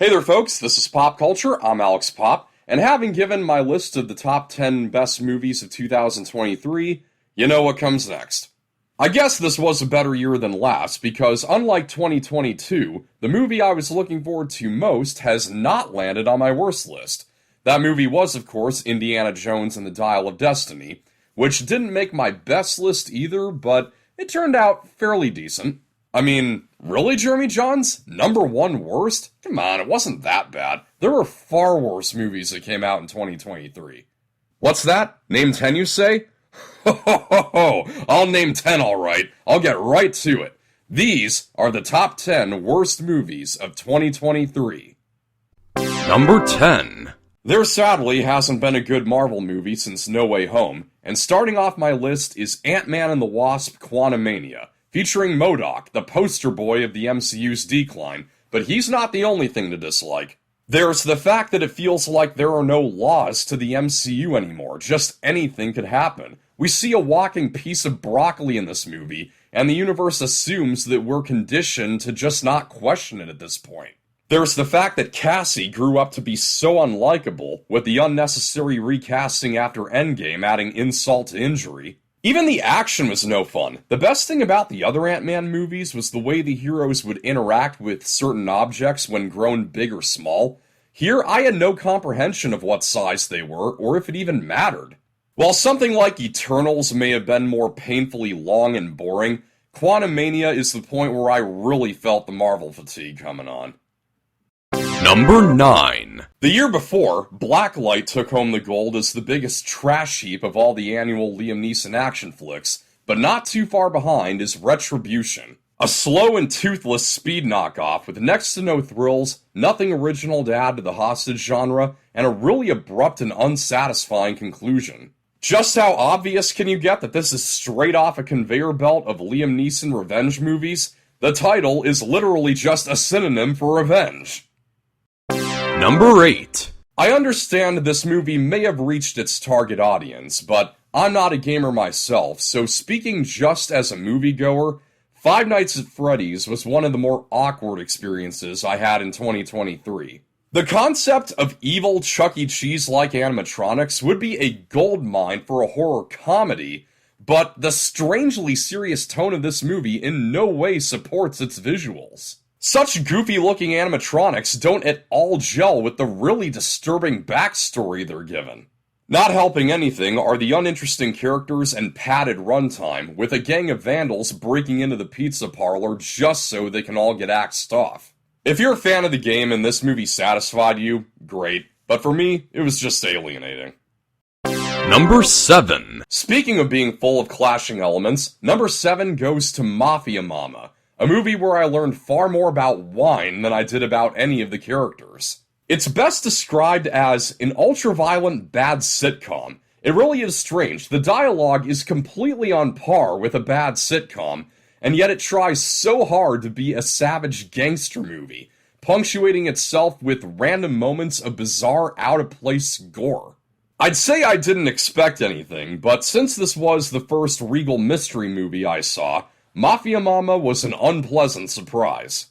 Hey there folks, this is Pop Culture, I'm Alex Pop, and having given my list of the top 10 best movies of 2023, you know what comes next. I guess this was a better year than last, because unlike 2022, the movie I was looking forward to most has not landed on my worst list. That movie was, of course, Indiana Jones and the Dial of Destiny, which didn't make my best list either, but it turned out fairly decent. I mean, really, Jeremy Johns? Number one worst? Come on, it wasn't that bad. There were far worse movies that came out in 2023. What's that? Name 10, you say? Ho ho ho ho! I'll name 10 alright. I'll get right to it. These are the top 10 worst movies of 2023. Number 10. There sadly hasn't been a good Marvel movie since No Way Home, and starting off my list is AntMan and the Wasp: Quantumania, featuring MODOK, the poster boy of the MCU's decline, but he's not the only thing to dislike. There's the fact that it feels like there are no laws to the MCU anymore, just anything could happen. We see a walking piece of broccoli in this movie, and the universe assumes that we're conditioned to just not question it at this point. There's the fact that Cassie grew up to be so unlikable, with the unnecessary recasting after Endgame adding insult to injury. Even the action was no fun. The best thing about the other Ant-Man movies was the way the heroes would interact with certain objects when grown big or small. Here, I had no comprehension of what size they were, or if it even mattered. While something like Eternals may have been more painfully long and boring, Quantumania is the point where I really felt the Marvel fatigue coming on. Number 9. The year before, Blacklight took home the gold as the biggest trash heap of all the annual Liam Neeson action flicks, but not too far behind is Retribution. A slow and toothless speed knockoff with next to no thrills, nothing original to add to the hostage genre, and a really abrupt and unsatisfying conclusion. Just how obvious can you get that this is straight off a conveyor belt of Liam Neeson revenge movies? The title is literally just a synonym for revenge. Number 8. I understand this movie may have reached its target audience, but I'm not a gamer myself, so speaking just as a moviegoer, Five Nights at Freddy's was one of the more awkward experiences I had in 2023. The concept of evil Chuck E. Cheese-like animatronics would be a goldmine for a horror comedy, but the strangely serious tone of this movie in no way supports its visuals. Such goofy-looking animatronics don't at all gel with the really disturbing backstory they're given. Not helping anything are the uninteresting characters and padded runtime, with a gang of vandals breaking into the pizza parlor just so they can all get axed off. If you're a fan of the game and this movie satisfied you, great, but for me, it was just alienating. Number 7. Speaking of being full of clashing elements, number 7 goes to Mafia Mama, a movie where I learned far more about wine than I did about any of the characters. It's best described as an ultra-violent bad sitcom. It really is strange. The dialogue is completely on par with a bad sitcom, and yet it tries so hard to be a savage gangster movie, punctuating itself with random moments of bizarre, out-of-place gore. I'd say I didn't expect anything, but since this was the first Regal mystery movie I saw, Mafia Mama was an unpleasant surprise.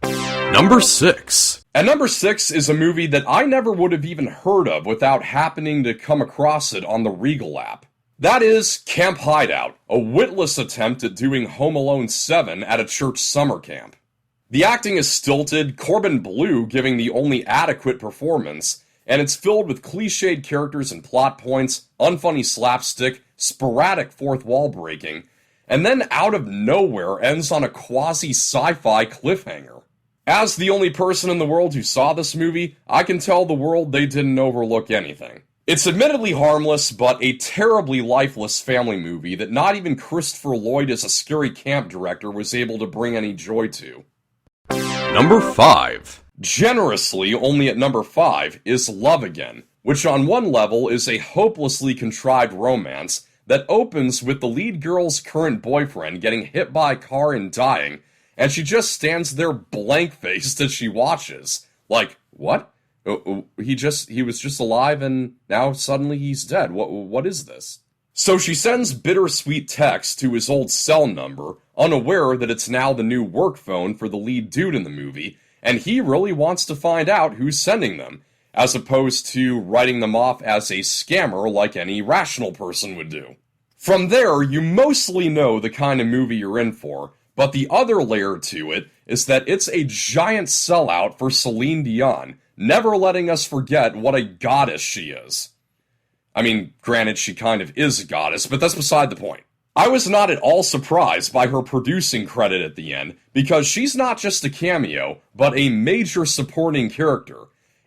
Number 6. And number 6 is a movie that I never would have even heard of without happening to come across it on the Regal app. That is Camp Hideout, a witless attempt at doing Home Alone 7 at a church summer camp. The acting is stilted, Corbin Bleu giving the only adequate performance, and it's filled with cliched characters and plot points, unfunny slapstick, sporadic fourth wall breaking, and then out of nowhere ends on a quasi-sci-fi cliffhanger. As the only person in the world who saw this movie, I can tell the world they didn't overlook anything. It's admittedly harmless, but a terribly lifeless family movie that not even Christopher Lloyd as a scary camp director was able to bring any joy to. Number 5. Generously only at number 5 is Love Again, which on one level is a hopelessly contrived romance that opens with the lead girl's current boyfriend getting hit by a car and dying, and she just stands there blank-faced as she watches. Like, what? He was just alive and now suddenly he's dead. What is this? So she sends bittersweet texts to his old cell number, unaware that it's now the new work phone for the lead dude in the movie, and he really wants to find out who's sending them, as opposed to writing them off as a scammer like any rational person would do. From there, you mostly know the kind of movie you're in for, but the other layer to it is that it's a giant sellout for Celine Dion, never letting us forget what a goddess she is. I mean, granted, she kind of is a goddess, but that's beside the point. I was not at all surprised by her producing credit at the end, because she's not just a cameo, but a major supporting character,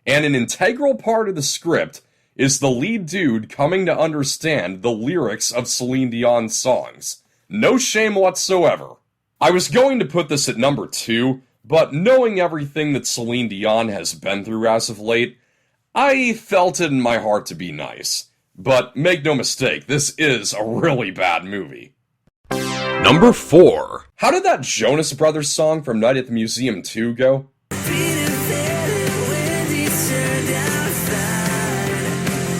and an integral part of the script is the lead dude coming to understand the lyrics of Celine Dion's songs. No shame whatsoever. I was going to put this at number 2, but knowing everything that Celine Dion has been through as of late, I felt it in my heart to be nice. But make no mistake, this is a really bad movie. Number 4. How did that Jonas Brothers song from Night at the Museum 2 go?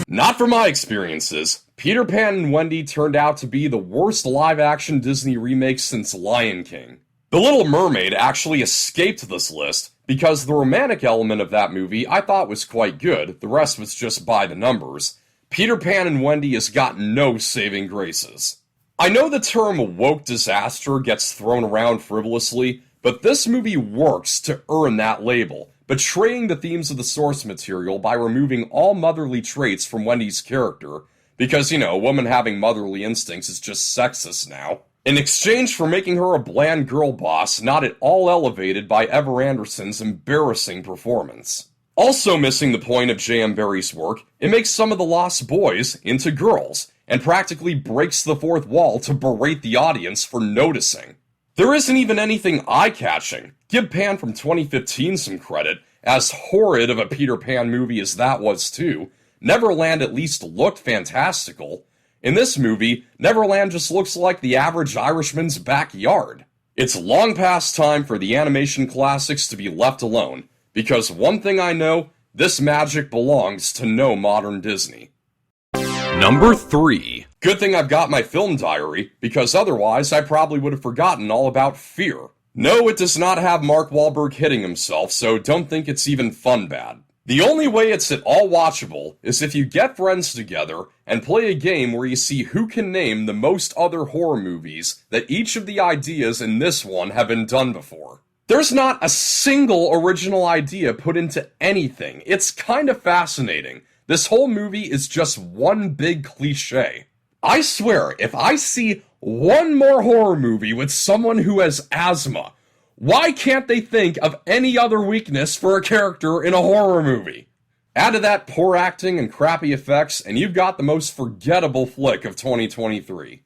Not from my experiences. Peter Pan and Wendy turned out to be the worst live-action Disney remake since Lion King. The Little Mermaid actually escaped this list because the romantic element of that movie I thought was quite good, the rest was just by the numbers. Peter Pan and Wendy has got no saving graces. I know the term woke disaster gets thrown around frivolously, but this movie works to earn that label, betraying the themes of the source material by removing all motherly traits from Wendy's character, because, a woman having motherly instincts is just sexist now, in exchange for making her a bland girl boss not at all elevated by Ever Anderson's embarrassing performance. Also missing the point of J.M. Barrie's work, it makes some of the Lost Boys into girls, and practically breaks the fourth wall to berate the audience for noticing. There isn't even anything eye-catching. Give Pan from 2015 some credit, as horrid of a Peter Pan movie as that was too. Neverland at least looked fantastical. In this movie, Neverland just looks like the average Irishman's backyard. It's long past time for the animation classics to be left alone, because one thing I know, this magic belongs to no modern Disney. Number 3. Good thing I've got my film diary, because otherwise I probably would have forgotten all about Fear. No, it does not have Mark Wahlberg hitting himself, so don't think it's even fun bad. The only way it's at all watchable is if you get friends together and play a game where you see who can name the most other horror movies that each of the ideas in this one have been done before. There's not a single original idea put into anything. It's kind of fascinating. This whole movie is just one big cliche. I swear, if I see one more horror movie with someone who has asthma, why can't they think of any other weakness for a character in a horror movie? Add to that poor acting and crappy effects, and you've got the most forgettable flick of 2023.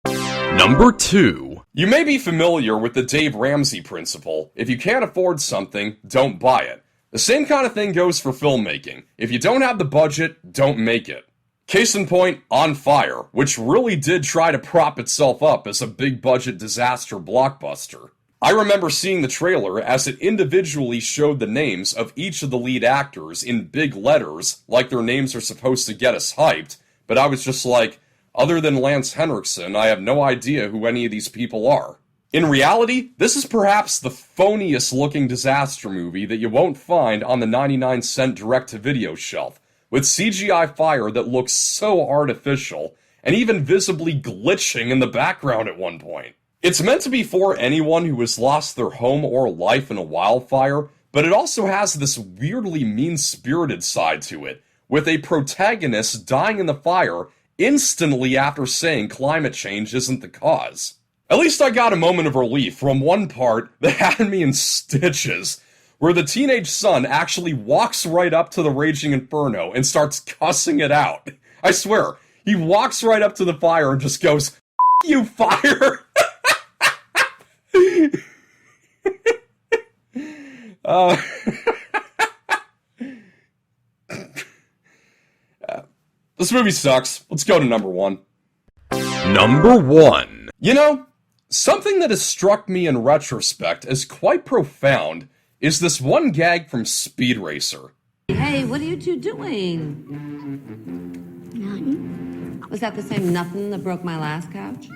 Number 2. You may be familiar with the Dave Ramsey principle. If you can't afford something, don't buy it. The same kind of thing goes for filmmaking. If you don't have the budget, don't make it. Case in point, On Fire, which really did try to prop itself up as a big-budget disaster blockbuster. I remember seeing the trailer as it individually showed the names of each of the lead actors in big letters, like their names are supposed to get us hyped, but I was just like, other than Lance Henriksen, I have no idea who any of these people are. In reality, this is perhaps the phoniest-looking disaster movie that you won't find on the 99-cent direct-to-video shelf, with CGI fire that looks so artificial, and even visibly glitching in the background at one point. It's meant to be for anyone who has lost their home or life in a wildfire, but it also has this weirdly mean-spirited side to it, with a protagonist dying in the fire instantly after saying climate change isn't the cause. At least I got a moment of relief from one part that had me in stitches, where the teenage son actually walks right up to the raging inferno and starts cussing it out. I swear, he walks right up to the fire and just goes, "You fire!" This movie sucks. Let's go to number 1. Number 1. Something that has struck me in retrospect as quite profound is this one gag from Speed Racer. Hey, what are you two doing? Nothing. Was that the same nothing that broke my last couch?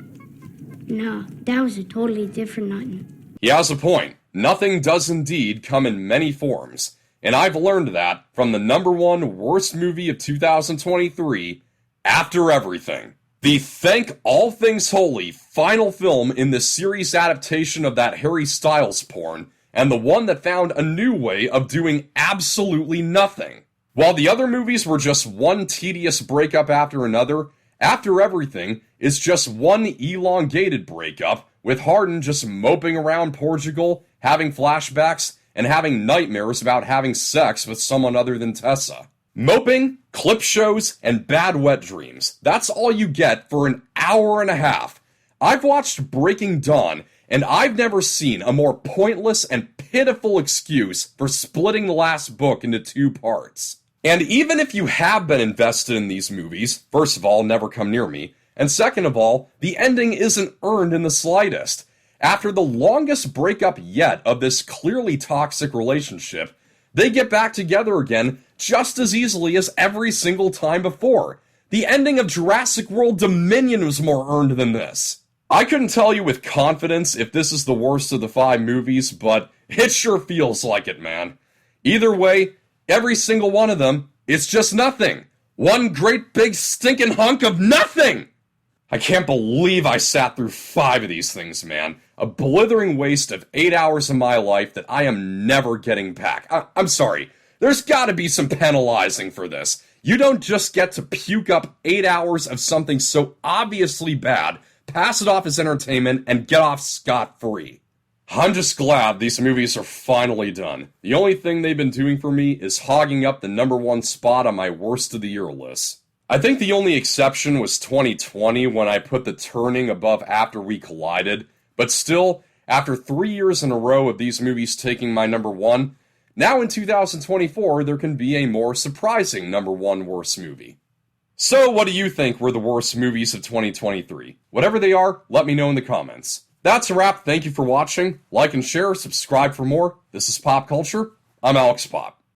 No, that was a totally different nothing. He has a point. nothing does indeed come in many forms, and I've learned that from the number one worst movie of 2023, After Everything. The Thank All Things Holy final film in the series adaptation of that Harry Styles porn, and the one that found a new way of doing absolutely nothing. While the other movies were just one tedious breakup after another, After Everything is just one elongated breakup, with Harden just moping around Portugal, having flashbacks, and having nightmares about having sex with someone other than Tessa. Moping, clip shows, and bad wet dreams. That's all you get for an hour and a half. I've watched Breaking Dawn, and I've never seen a more pointless and pitiful excuse for splitting the last book into two parts. And even if you have been invested in these movies, first of all, never come near me, and second of all, the ending isn't earned in the slightest. After the longest breakup yet of this clearly toxic relationship, they get back together again just as easily as every single time before. The ending of Jurassic World Dominion was more earned than this. I couldn't tell you with confidence if this is the worst of the 5 movies, but it sure feels like it, man. Either way, every single one of them, it's just nothing. One great big stinking hunk of nothing! I can't believe I sat through 5 of these things, man. A blithering waste of 8 hours of my life that I am never getting back. I'm sorry. There's gotta be some penalizing for this. You don't just get to puke up 8 hours of something so obviously bad, pass it off as entertainment, and get off scot-free. I'm just glad these movies are finally done. The only thing they've been doing for me is hogging up the number 1 spot on my worst of the year list. I think the only exception was 2020 when I put The Turning above After We Collided, but still, after 3 years in a row of these movies taking my number 1, now in 2024 there can be a more surprising number 1 worst movie. So what do you think were the worst movies of 2023? Whatever they are, let me know in the comments. That's a wrap. Thank you for watching. Like and share, subscribe for more. This is Pop Culture. I'm Alex Pop.